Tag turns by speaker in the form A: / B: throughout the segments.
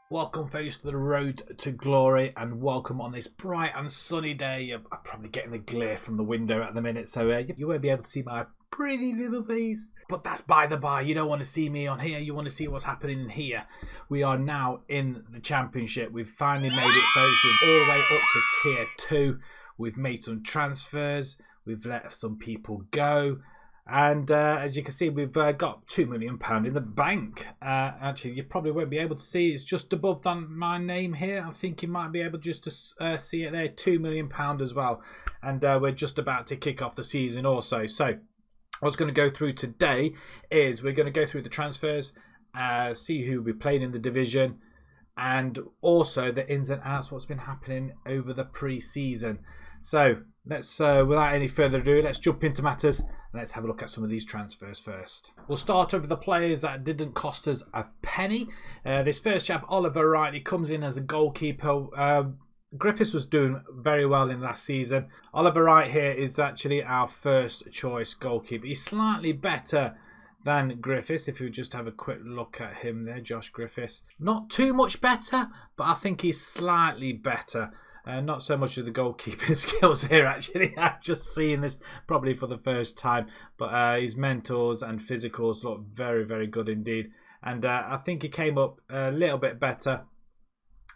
A: Welcome, folks, to the road to glory, and welcome on this bright and sunny day. I'm probably getting the glare from the window at the minute, so you won't be able to see my pretty little face. But that's by the by. You don't want to see me on here. You want to see what's happening in here. We are now in the Championship. We've finally made it, folks. We're all the way up to Tier 2. We've made some transfers. We've let some people go. And as you can see, we've got £2 million in the bank. Actually, you probably won't be able to see. It's just above my name here. I think you might be able just to see it there. £2 million as well. And we're just about to kick off the season also. So what's going to go through today is we're going to go through the transfers, see who we're playing in the division, and also the ins and outs, what's been happening over the pre-season. So let's, without any further ado, let's jump into matters and let's have a look at some of these transfers first. We'll start over the players that didn't cost us a penny. This first chap, Oliver Wright, he comes in as a goalkeeper. Griffiths was doing very well in last season. Oliver Wright here is actually our first choice goalkeeper. He's slightly better than Griffiths. If you just have a quick look at him there, Josh Griffiths. Not too much better, but I think he's slightly better. Not so much of the goalkeeping skills here, actually. I've just seen this probably for the first time. But his mentals and physicals look very, very good indeed. And I think he came up a little bit better.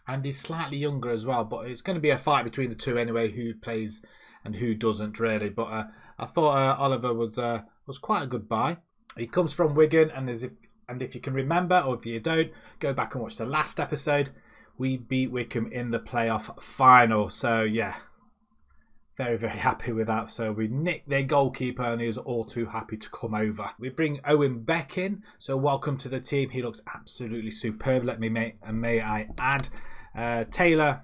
A: And he's slightly younger as well. But it's going to be a fight between the two anyway, who plays and who doesn't really. But I thought Oliver was quite a good buy. He comes from Wigan, and if you can remember, or if you don't, go back and watch the last episode. We beat Wickham in the playoff final. So, yeah, very, very happy with that. So, we nicked their goalkeeper, and he was all too happy to come over. We bring Owen Beck in. So, welcome to the team. He looks absolutely superb, may I add. Taylor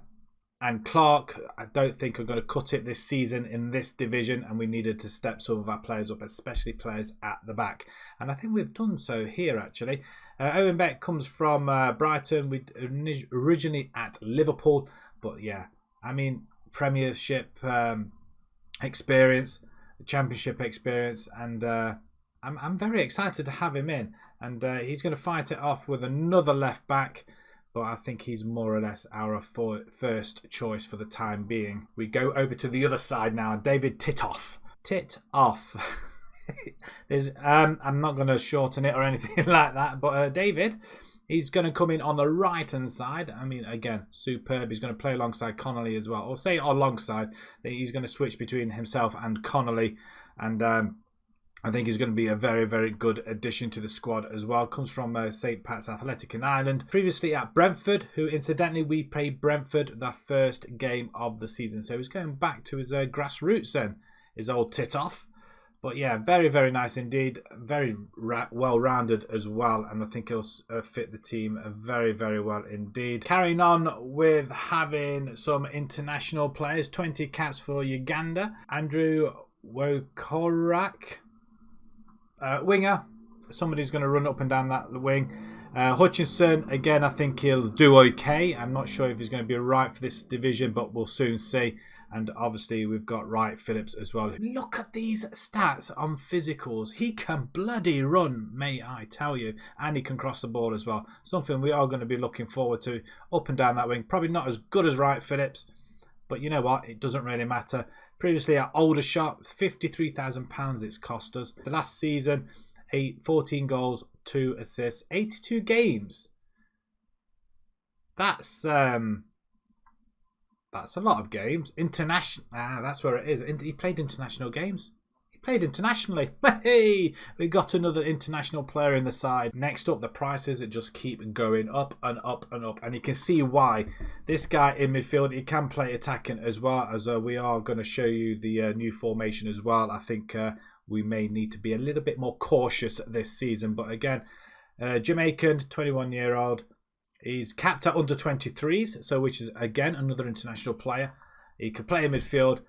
A: and Clark, I don't think are going to cut it this season in this division, and we needed to step some of our players up, especially players at the back. And I think we've done so here, actually. Owen Beck comes from Brighton. We originally at Liverpool, but yeah, I mean, Premiership experience, Championship experience, and I'm very excited to have him in. And he's going to fight it off with another left back. But I think he's more or less our first choice for the time being. We go over to the other side now. David Titoff. I'm not going to shorten it or anything like that. But David, he's going to come in on the right-hand side. I mean, again, superb. He's going to play alongside Connolly as well. Or say alongside. He's going to switch between himself and Connolly. And I think he's going to be a very, very good addition to the squad as well. Comes from St. Pat's Athletic in Ireland. Previously at Brentford, who incidentally we played Brentford the first game of the season. So he's going back to his grassroots then, his old Titoff. But yeah, very, very nice indeed. Very well-rounded as well. And I think he'll fit the team very, very well indeed. Carrying on with having some international players. 20 caps for Uganda. Andrew Wokorak. Winger, somebody's going to run up and down that wing. Hutchinson, again, I think he'll do okay. I'm not sure if he's going to be right for this division, but we'll soon see. And obviously, we've got Wright Phillips as well. Look at these stats on physicals. He can bloody run, may I tell you. And he can cross the ball as well. Something we are going to be looking forward to up and down that wing. Probably not as good as Wright Phillips, but you know what? It doesn't really matter. Previously at Aldershot, £53,000 it's cost us. The last season, 14 goals, 2 assists, 82 games. That's a lot of games. International. That's where it is. He played international games. He played internationally. Hey, we got another international player in the side. Next up, the prices that just keep going up and up and up, and you can see why. This guy in midfield, he can play attacking as well, as we are going to show you the new formation as well. I think we may need to be a little bit more cautious this season, but again, Jamaican, 21-year-old. He's capped at under 23s, so which is again another international player. He can play in midfield.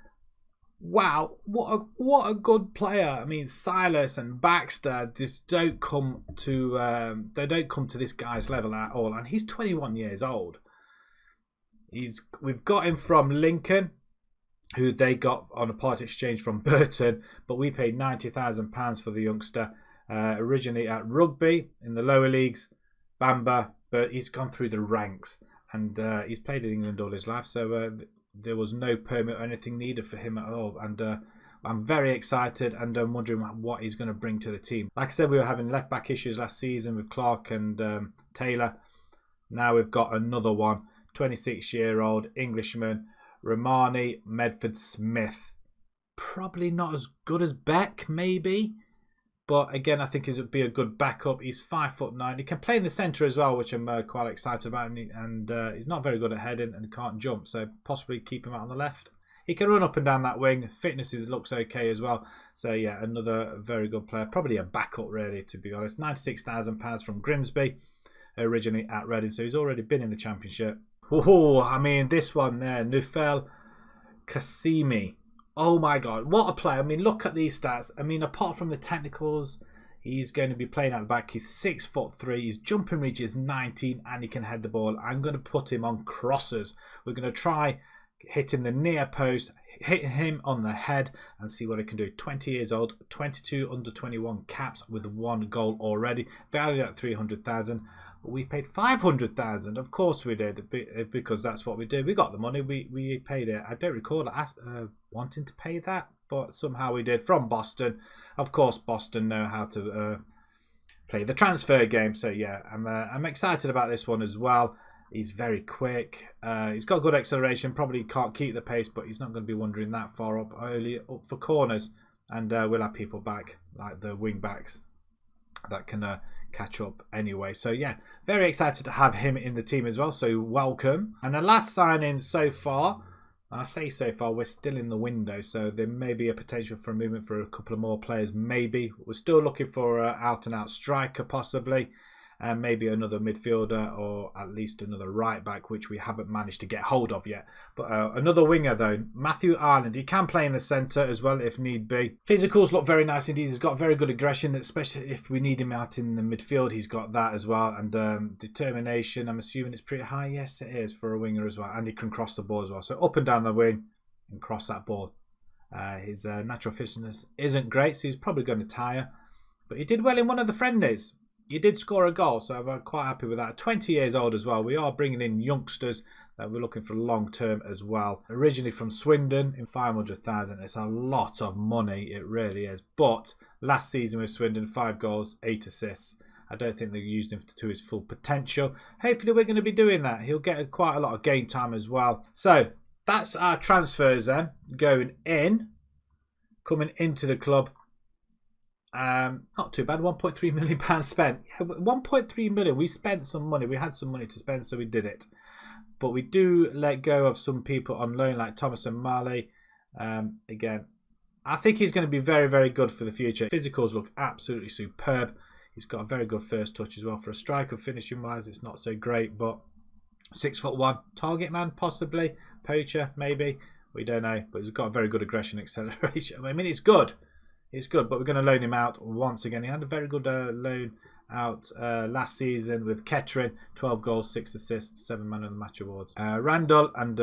A: Wow, what a good player! I mean, Silas and Baxter, they don't come to this guy's level at all, and he's 21 years old. We've got him from Lincoln, who they got on a part exchange from Burton, but we paid £90,000 for the youngster. Originally at Rugby in the lower leagues, Bamba, but he's gone through the ranks, and he's played in England all his life, so there was no permit or anything needed for him at all. And I'm very excited, and I'm wondering what he's going to bring to the team. Like I said, we were having left back issues last season with Clark and Taylor. Now we've got another one, 26-year-old Englishman, Romani, Medford Smith. Probably not as good as Beck, maybe. But again, I think it would be a good backup. He's 5'9". He can play in the centre as well, which I'm quite excited about. And he's not very good at heading and can't jump, so possibly keep him out on the left. He can run up and down that wing. Fitness looks okay as well. So yeah, another very good player. Probably a backup, really, to be honest. £96,000 from Grimsby, originally at Reading. So he's already been in the Championship. Oh, I mean, this one there, Nufel Kasimi. Oh my God, what a player. I mean, look at these stats. I mean, apart from the technicals, he's going to be playing at the back. He's 6'3". His jumping reach is 19 and he can head the ball. I'm going to put him on crosses. We're going to try hitting the near post, hit him on the head and see what he can do. 20 years old, 22 under 21 caps with 1 goal already. Valued at 300,000. But we paid 500,000. Of course we did, because that's what we did. We got the money. We paid it. I don't recall wanting to pay that, but somehow we did, from Boston. Of course, Boston know how to play the transfer game. So yeah, I'm excited about this one as well. He's very quick. He's got good acceleration. Probably can't keep the pace, but he's not going to be wandering that far up early up for corners. And we'll have people back, like the wing backs, that can catch up anyway. So yeah, very excited to have him in the team as well. So welcome. And the last signing so far, and I say so far, we're still in the window, so there may be a potential for a movement for a couple of more players. Maybe we're still looking for an out-and-out striker, possibly. And maybe another midfielder, or at least another right back, which we haven't managed to get hold of yet. But another winger though, Matthew Ireland. He can play in the centre as well if need be. Physicals look very nice indeed. He's got very good aggression, especially if we need him out in the midfield. He's got that as well. And determination, I'm assuming it's pretty high. Yes, it is for a winger as well. And he can cross the ball as well. So up and down the wing and cross that ball. His natural fitness isn't great, so he's probably going to tire. But he did well in one of the friendlies. He did score a goal, so I'm quite happy with that. 20 years old as well. We are bringing in youngsters that we're looking for long term as well. Originally from Swindon in 500,000. It's a lot of money, it really is. But last season with Swindon, 5 goals, 8 assists. I don't think they used him to his full potential. Hopefully we're going to be doing that. He'll get quite a lot of game time as well. So that's our transfers then. Going in, coming into the club. Not too bad. £1.3 million spent. Yeah, 1.3 million. We spent some money. We had some money to spend, so we did it. But we do let go of some people on loan, like Thomas and Marley. Again, I think he's going to be very, very good for the future. Physicals look absolutely superb. He's got a very good first touch as well. For a striker, finishing wise, it's not so great, but 6'1", target man possibly, poacher maybe. We don't know, but he's got a very good aggression, acceleration. I mean, it's good. It's good, but we're going to loan him out once again. He had a very good loan out last season with Kettering. 12 goals, 6 assists, 7 man of the match awards. Randall and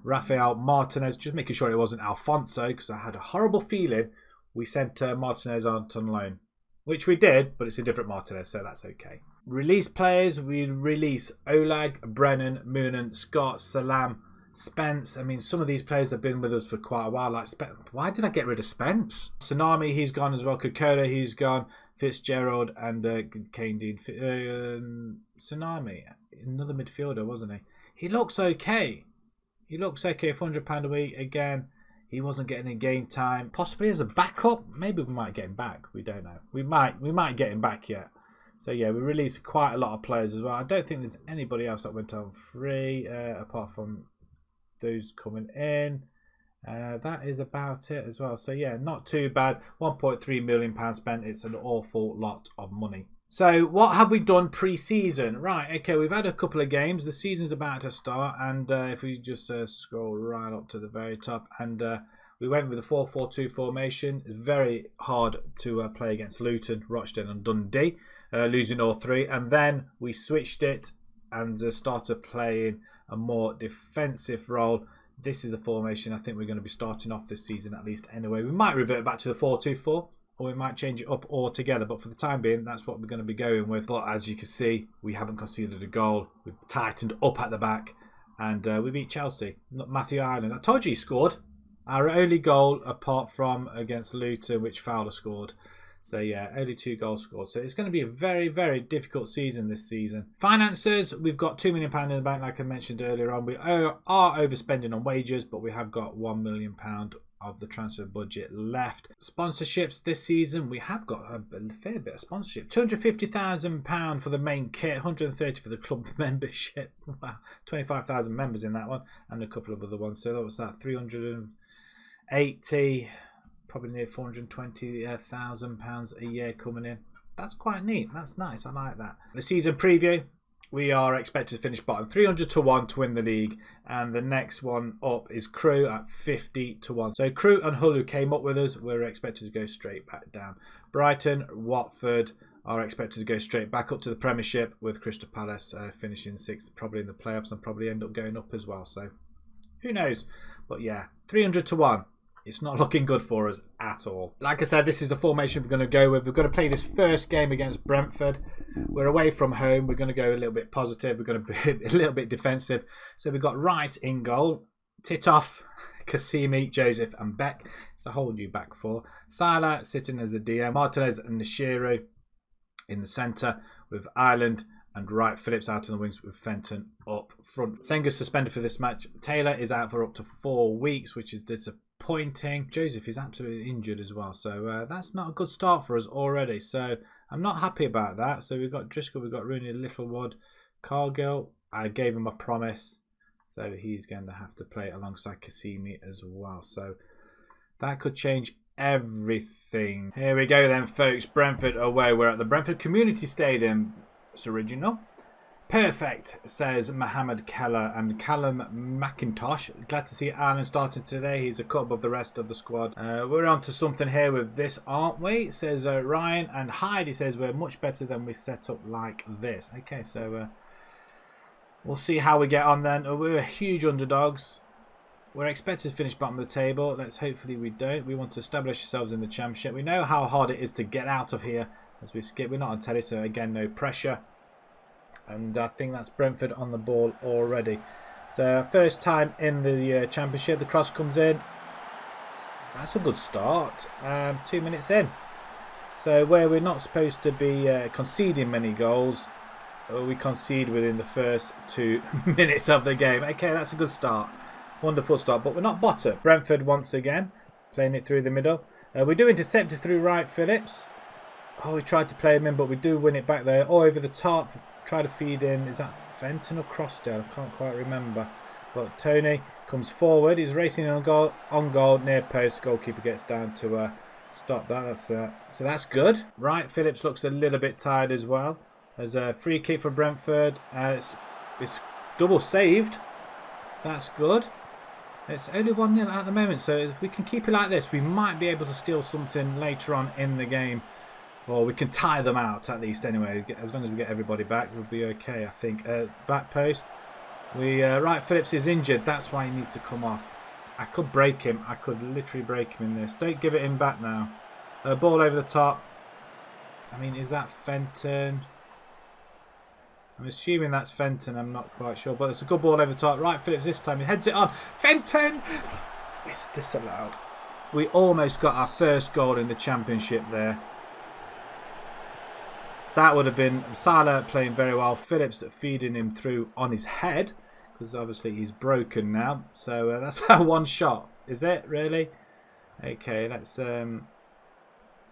A: Rafael Martinez, just making sure it wasn't Alfonso, because I had a horrible feeling we sent Martinez on loan. Which we did, but it's a different Martinez, so that's okay. Release players, we release Olag, Brennan, Moonen, Scott, Salam, Spence. I mean, some of these players have been with us for quite a while. Like why did I get rid of Spence? Tsunami, he's gone as well. Kokoda, he's gone. Fitzgerald and Kane Dean. Tsunami, another midfielder, wasn't he? He looks okay. He looks okay. £400 a week. Again, he wasn't getting any game time. Possibly as a backup. Maybe we might get him back. We don't know. We might get him back yet. So yeah, we released quite a lot of players as well. I don't think there's anybody else that went on free apart from those coming in. That is about it as well. So yeah, not too bad. £1.3 million spent. It's an awful lot of money. So what have we done pre-season? Right, okay, we've had a couple of games. The season's about to start, and if we just scroll right up to the very top, and we went with the 4-4-2 formation. It's very hard to play against Luton, Rochdale and Dundee, losing all 3, and then we switched it and started playing a more defensive role. This is the formation I think we're going to be starting off this season, at least anyway. We might revert back to the 4-2-4. or we might change it up altogether. But for the time being, that's what we're going to be going with. But as you can see, we haven't conceded a goal. We've tightened up at the back, and we beat Chelsea. Matthew Ireland. I told you he scored. Our only goal, apart from against Luton, which Fowler scored. So yeah, only 2 goals scored. So it's going to be a very, very difficult season this season. Finances, we've got £2 million in the bank, like I mentioned earlier on. We are overspending on wages, but we have got £1 million of the transfer budget left. Sponsorships this season, we have got a fair bit of sponsorship. £250,000 for the main kit, 130 for the club membership. Wow, 25,000 members in that one, and a couple of other ones. So that was that 380. Probably near £420,000 a year coming in. That's quite neat. That's nice. I like that. The season preview, we are expected to finish bottom 300 to 1 to win the league, and the next one up is Crewe at 50 to 1. So Crewe and Hull, who came up with us, we're expected to go straight back down. Brighton, Watford are expected to go straight back up to the Premiership, with Crystal Palace finishing 6th, probably in the playoffs, and probably end up going up as well. So who knows? But yeah, 300 to 1. It's not looking good for us at all. Like I said, this is the formation we're going to go with. We're going to play this first game against Brentford. We're away from home. We're going to go a little bit positive. We're going to be a little bit defensive. So we've got Wright in goal. Titoff, Kasimi, Joseph and Beck. It's a whole new back four. Salah sitting as a DM. Martinez and Nashiro in the centre, with Ireland and Wright Phillips out on the wings, with Fenton up front. Senga's suspended for this match. Taylor is out for up to 4 weeks, which is disappointing. Joseph is absolutely injured as well, so that's not a good start for us already. So I'm not happy about that. So we've got Driscoll, we've got Rooney, Littlewood, Cargill. I gave him a promise, so he's going to have to play alongside Kasimi as well. So that could change everything. Here we go then, folks. Brentford away. We're at the Brentford Community Stadium. It's original. Perfect, says Mohamed Keller and Callum McIntosh. Glad to see Ireland starting today. He's a cut above the rest of the squad. We're on to something here with this, aren't we? Says Ryan. And Heidi says we're much better than we set up like this. Okay, so we'll see how we get on then. We're huge underdogs. We're expected to finish bottom of the table. Let's hopefully we don't. We want to establish ourselves in the Championship. We know how hard it is to get out of here as we skip. We're not on telly, so again, no pressure. And I think that's Brentford on the ball already. So first time in the Championship. The cross comes in. That's a good start. 2 minutes in. So where we're not supposed to be conceding many goals, we concede within the first 2 minutes of the game. Okay, that's a good start. Wonderful start. But we're not bottom. Brentford once again. Playing it through the middle. We do intercept it through Wright Phillips. Oh, we tried to play him in, but we do win it back there. Oh, over the top. Try to feed in. Is that Fenton or Crossdale? I can't quite remember. But Tony comes forward. He's racing on goal near post. Goalkeeper gets down to stop that. So that's good. Right, Phillips looks a little bit tired as well. There's a free kick for Brentford. It's double saved. That's good. It's only 1-0 at the moment. So if we can keep it like this, we might be able to steal something later on in the game. Or we can tie them out at least anyway. As long as we get everybody back, we'll be okay, I think. Back post. Wright Phillips is injured. That's why he needs to come off. I could break him. I could literally break him in this. Don't give it him back now. Ball over the top. I mean, is that Fenton? I'm assuming that's Fenton. I'm not quite sure. But it's a good ball over the top. Wright Phillips this time. He heads it on. Fenton! It's disallowed. We almost got our first goal in the Championship there. That would have been Salah playing very well. Phillips feeding him through on his head, because obviously he's broken now. So that's our one shot. Is it really? Okay, let's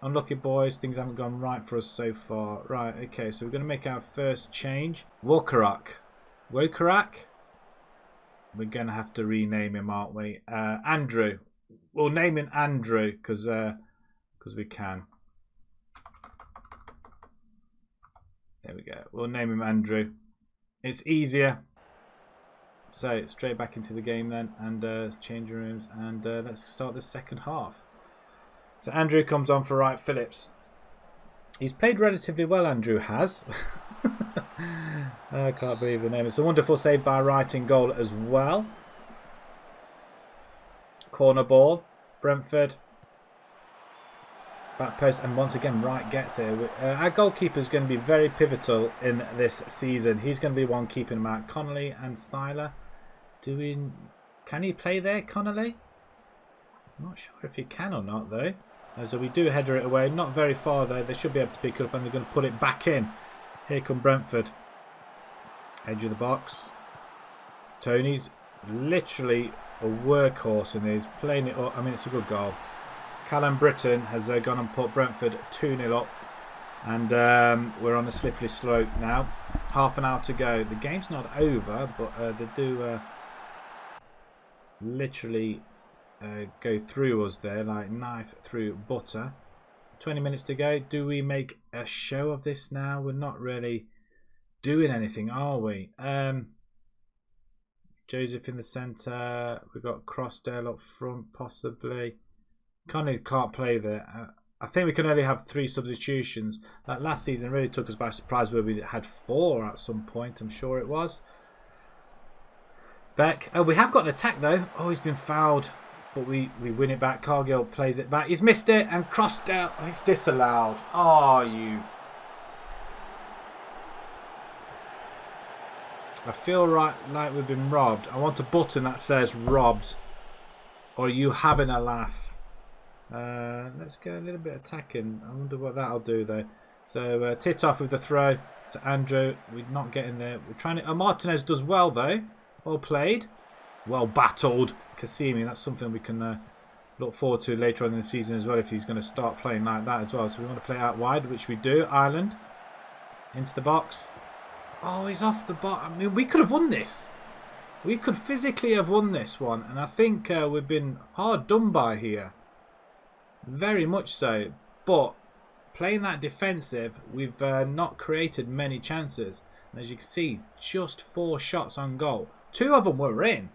A: unlucky boys. Things haven't gone right for us so far. Right, okay, so we're going to make our first change. Wokarak. We're going to have to rename him, aren't we? Andrew. We'll name him Andrew because we can. There we go. We'll name him Andrew. It's easier. So straight back into the game then, and changing rooms, and let's start the second half. So Andrew comes on for Wright Phillips. He's played relatively well, Andrew has. I can't believe the name. It's a wonderful save by Wright in goal as well. Corner ball. Brentford. Back post, and once again Wright gets here. Our goalkeeper is going to be very pivotal in this season. He's going to be one keeping him out. Connolly and Seiler. Can he play there, Connolly? I'm not sure if he can or not though. So we do header it away. Not very far though. They should be able to pick it up, and they're going to put it back in. Here come Brentford. Edge of the box. Tony's literally a workhorse in these. Playing it up. I mean, it's a good goal. Callum Britton has gone and put Brentford 2-0 up, and we're on a slippery slope now. Half an hour to go. The game's not over, but they do literally go through us there like knife through butter. 20 minutes to go. Do we make a show of this now? We're not really doing anything, are we? Joseph in the centre. We've got Crossdale up front possibly. Connolly can't play there. I think we can only have 3 substitutions. Like last season really took us by surprise where we had 4 at some point, I'm sure it was. Beck. Oh, we have got an attack though. Oh, he's been fouled. But we win it back. Cargill plays it back. He's missed it, and Crossdale. Oh, it's disallowed. Oh, you. I feel like we've been robbed. I want a button that says robbed. Or are you having a laugh? Let's go a little bit attacking. I wonder what that'll do though. So tit off with the throw to Andrew. We're not getting there. We're trying to. Martinez does well though. Well played. Well battled. Cassini. That's something we can look forward to later on in the season as well, if he's going to start playing like that as well. So we want to play out wide, which we do. Ireland into the box. Oh, he's off the box. I mean, we could have won this. We could physically have won this one, and I think we've been hard done by here. Very much so. But playing that defensive, we've not created many chances. And as you can see, just 4 shots on goal. 2 of them were in.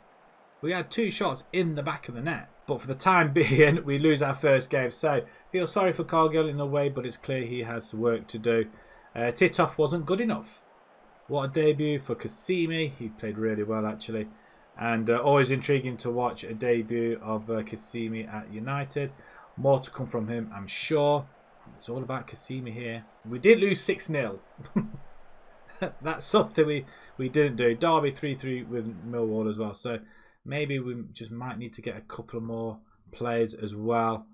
A: We had 2 shots in the back of the net. But for the time being, we lose our first game. So, feel sorry for Cargill in a way, but it's clear he has work to do. Titoff wasn't good enough. What a debut for Cassini. He played really well, actually. And always intriguing to watch a debut of Cassini at United. More to come from him, I'm sure. It's all about Cassini here. We did lose 6-0. That's something we didn't do. Derby 3-3 with Millwall as well. So maybe we just might need to get a couple of more players as well.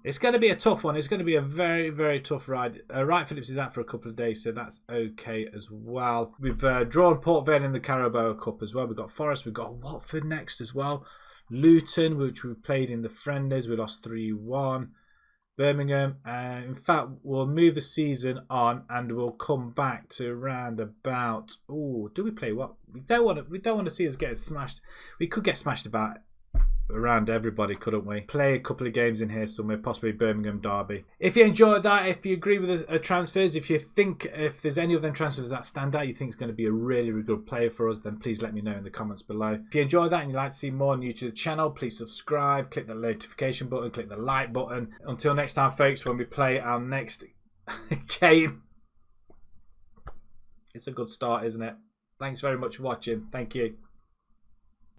A: It's going to be a tough one. It's going to be a very, very tough ride. Wright Phillips is out for a couple of days, so that's okay as well. We've drawn Port Vale in the Carabao Cup as well. We've got Forest. We've got Watford next as well. Luton, which we played in the friendlies. We lost 3-1. Birmingham. In fact, we'll move the season on and we'll come back to around about. Oh, do we play what? We don't want to see us get smashed. We could get smashed about around everybody, couldn't we? Play a couple of games in here somewhere, possibly Birmingham Derby. If you enjoyed that, if you agree with the transfers, if you think if there's any of them transfers that stand out, you think is going to be a really, really good player for us, then please let me know in the comments below. If you enjoyed that and you'd like to see more new to the channel, please subscribe, click the notification button, click the like button. Until next time, folks, when we play our next game. It's a good start, isn't it? Thanks very much for watching. Thank you.